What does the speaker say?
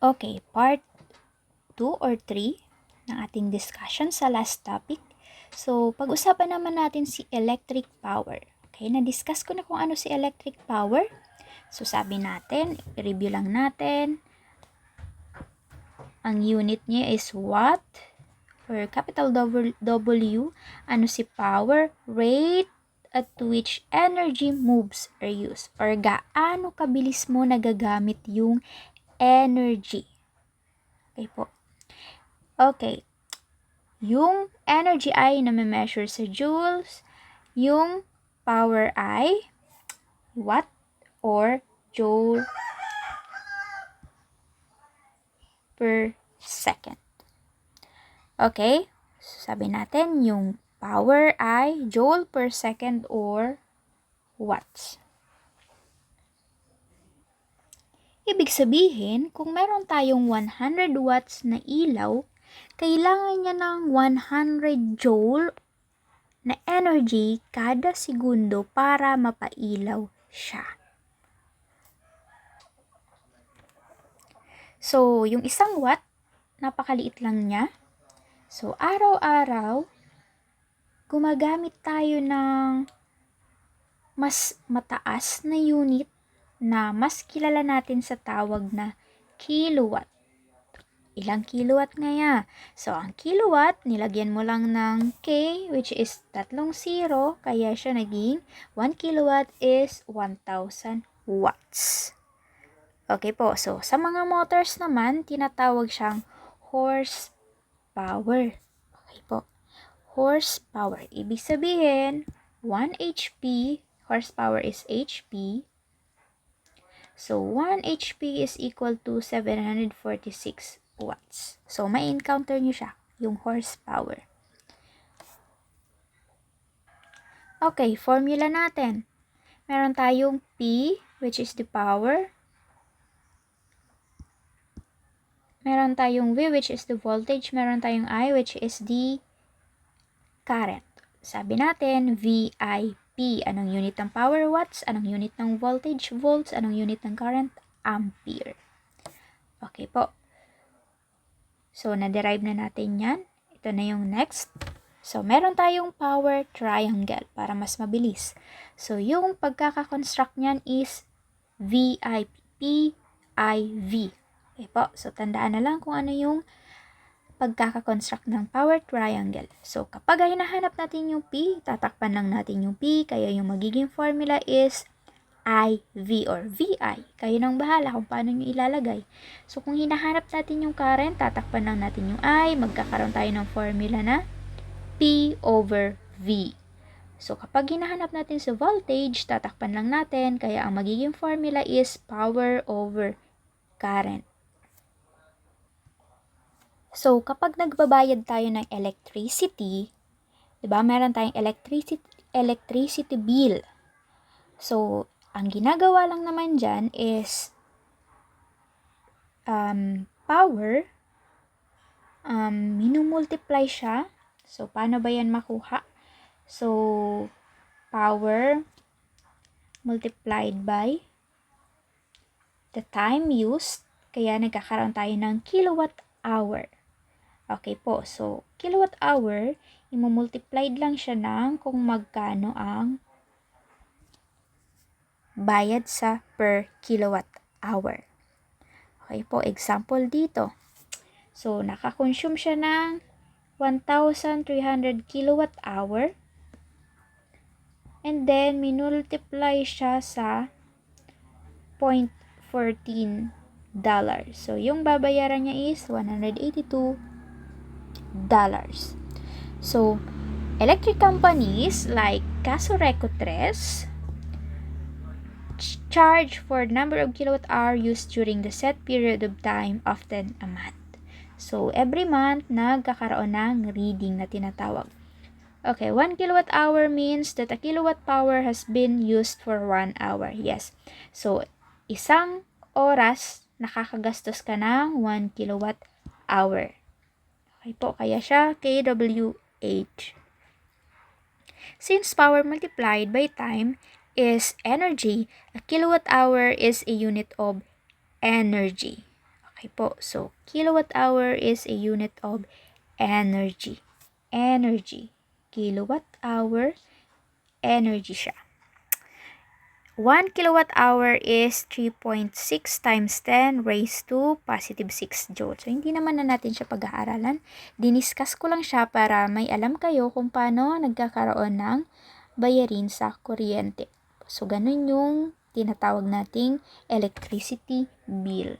Okay, part 2 or 3 ng ating discussion sa last topic. So, pag-usapan naman natin si electric power. Okay, na-discuss ko na kung ano si electric power. So, sabi natin, i-review lang natin. Ang unit niya is watt or capital W. Ano si power? Rate at which energy moves or used. Or gaano kabilis mo nagagamit yung energy. Okay po. Okay. Yung energy ay na-measure sa joules. Yung power ay watt or joule per second. Okay? So, sabi natin yung power ay joule per second or watts. Ibig sabihin, kung meron tayong 100 watts na ilaw, kailangan niya ng 100 joule na energy kada segundo para mapailaw siya. So, yung isang watt, napakaliit lang niya. So, araw-araw, gumagamit tayo ng mas mataas na unit na mas kilala natin sa tawag na kilowatt. Ilang kilowatt nga? So, ang kilowatt, nilagyan mo lang ng K, which is 3 zero, kaya siya naging 1 kilowatt is 1,000 watts. Okay po, so sa mga motors naman, tinatawag siyang horsepower. Okay po, horsepower. Ibig sabihin, 1 HP, horsepower is HP. So, 1 HP is equal to 746 watts. So, may encounter nyo siya, yung horsepower. Okay, formula natin. Meron tayong P, which is the power. Meron tayong V, which is the voltage. Meron tayong I, which is the current. Sabi natin, VIP. Anong unit ng power? Watts. Anong unit ng voltage? Volts. Anong unit ng current? Ampere. Okay po. So, na-derive na natin yan. Ito na yung next. So, meron tayong power triangle para mas mabilis. So, yung pagkakakonstruct niyan is VIP, PIV. Okay po. So, tandaan na lang kung ano yung pagkakakonstruct ng power triangle. So, kapag hinahanap natin yung P, tatakpan lang natin yung P, kaya yung magiging formula is IV or VI. Kayo nang bahala kung paano nyo ilalagay. So, kung hinahanap natin yung current, tatakpan lang natin yung I, magkakaroon tayo ng formula na P over V. So, kapag hinahanap natin sa voltage, tatakpan lang natin, kaya ang magiging formula is power over current. So, kapag nagbabayad tayo ng electricity, 'di ba? Meron tayong electricity bill. So, ang ginagawa lang naman diyan is power, minumultiply siya. So, paano ba yan makuha? So, power multiplied by the time used. Kaya nagkakaroon tayo ng kilowatt hour. Okay po, so kilowatt hour, imumultiplied lang siya ng kung magkano ang bayad sa per kilowatt hour. Okay po, example dito. So, nakakonsume siya ng 1,300 kilowatt hour. And then, minultiply siya sa 0.14 dollars. So, yung babayaran niya is $182. So, electric companies like Casoreco 3 charge for the number of kilowatt hour used during the set period of time, often a month. So, every month, nagkakaroon ng reading na tinatawag. Okay, 1 kilowatt hour means that a kilowatt power has been used for 1 hour. Yes. So, isang oras, nakakagastos ka ng 1 kilowatt hour. Okay po, kaya siya kWh. Since power multiplied by time is energy, a kilowatt hour is a unit of energy. Okay po. So, kilowatt hour is a unit of energy. Energy. Kilowatt hour, energy siya. 1 kilowatt hour is 3.6 times 10 raised to positive 6 joule. So, hindi naman na natin siya pag-aaralan. Diniscuss ko lang siya para may alam kayo kung paano nagkakaroon ng bayarin sa kuryente. So, ganun yung tinatawag nating electricity bill.